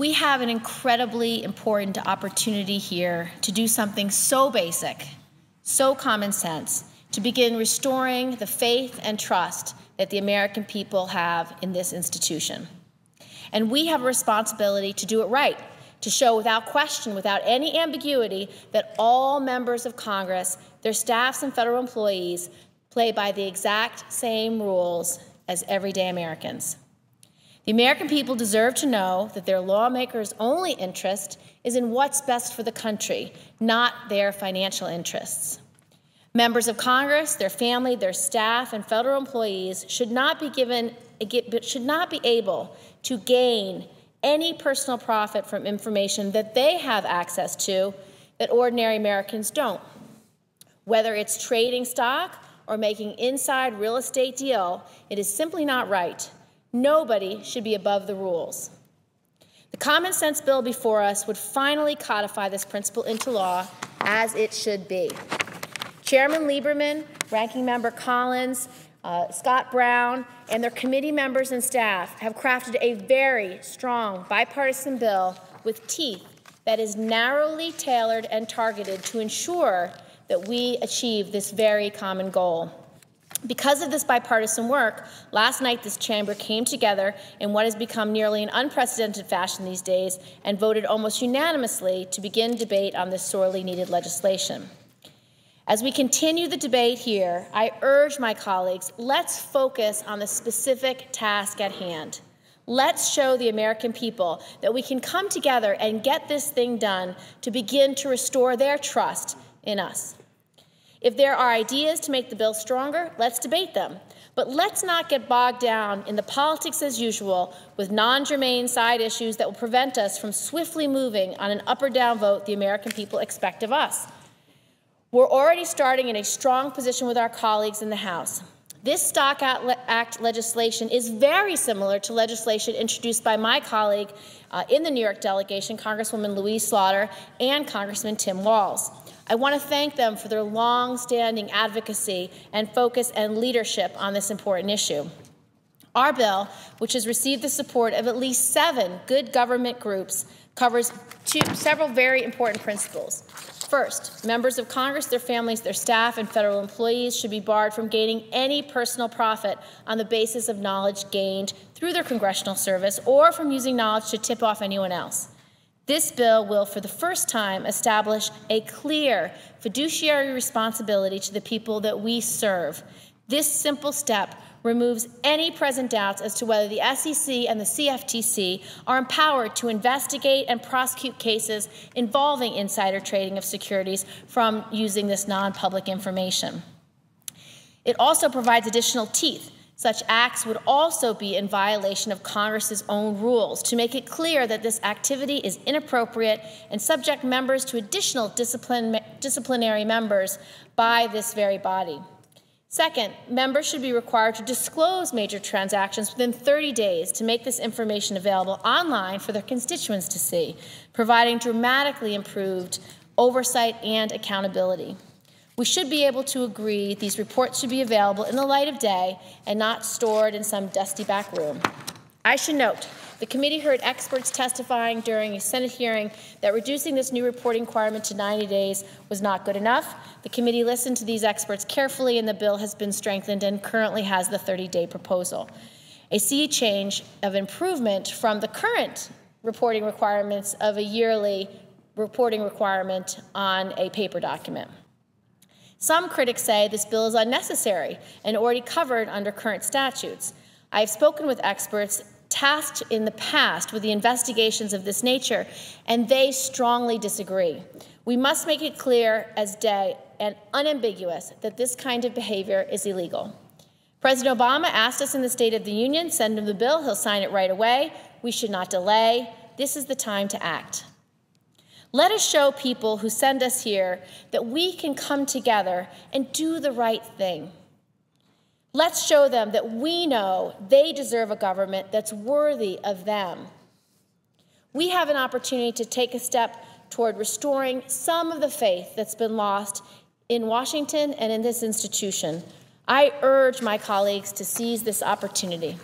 We have an incredibly important opportunity here to do something so basic, so common sense, to begin restoring the faith and trust that the American people have in this institution. And we have a responsibility to do it right, to show without question, without any ambiguity, that all members of Congress, their staffs and federal employees, play by the exact same rules as everyday Americans. The American people deserve to know that their lawmakers' only interest is in what's best for the country, not their financial interests. Members of Congress, their family, their staff, and federal employees should not be able to gain any personal profit from information that they have access to that ordinary Americans don't. Whether it's trading stock or making inside real estate deal, it is simply not right. Nobody should be above the rules. The common sense bill before us would finally codify this principle into law as it should be. Chairman Lieberman, Ranking Member Collins, Scott Brown, and their committee members and staff have crafted a very strong bipartisan bill with teeth that is narrowly tailored and targeted to ensure that we achieve this very common goal. Because of this bipartisan work, last night this chamber came together in what has become nearly an unprecedented fashion these days and voted almost unanimously to begin debate on this sorely needed legislation. As we continue the debate here, I urge my colleagues, let's focus on the specific task at hand. Let's show the American people that we can come together and get this thing done to begin to restore their trust in us. If there are ideas to make the bill stronger, let's debate them. But let's not get bogged down in the politics as usual with non-germane side issues that will prevent us from swiftly moving on an up or down vote the American people expect of us. We're already starting in a strong position with our colleagues in the House. This Stock Act legislation is very similar to legislation introduced by my colleague in the New York delegation, Congresswoman Louise Slaughter, and Congressman Tim Walz. I want to thank them for their long-standing advocacy and focus and leadership on this important issue. Our bill, which has received the support of at least 7 good government groups, covers several very important principles. First, members of Congress, their families, their staff, and federal employees should be barred from gaining any personal profit on the basis of knowledge gained through their congressional service or from using knowledge to tip off anyone else. This bill will, for the first time, establish a clear fiduciary responsibility to the people that we serve. This simple step removes any present doubts as to whether the SEC and the CFTC are empowered to investigate and prosecute cases involving insider trading of securities from using this non-public information. It also provides additional teeth. Such acts would also be in violation of Congress's own rules to make it clear that this activity is inappropriate and subject members to additional disciplinary members by this very body. Second, members should be required to disclose major transactions within 30 days to make this information available online for their constituents to see, providing dramatically improved oversight and accountability. We should be able to agree these reports should be available in the light of day and not stored in some dusty back room. I should note, the committee heard experts testifying during a Senate hearing that reducing this new reporting requirement to 90 days was not good enough. The committee listened to these experts carefully, and the bill has been strengthened and currently has the 30-day proposal, a sea change of improvement from the current reporting requirements of a yearly reporting requirement on a paper document. Some critics say this bill is unnecessary and already covered under current statutes. I have spoken with experts tasked in the past with the investigations of this nature, and they strongly disagree. We must make it clear as day and unambiguous that this kind of behavior is illegal. President Obama asked us in the State of the Union, send him the bill, he'll sign it right away. We should not delay. This is the time to act. Let us show people who send us here that we can come together and do the right thing. Let's show them that we know they deserve a government that's worthy of them. We have an opportunity to take a step toward restoring some of the faith that's been lost in Washington and in this institution. I urge my colleagues to seize this opportunity.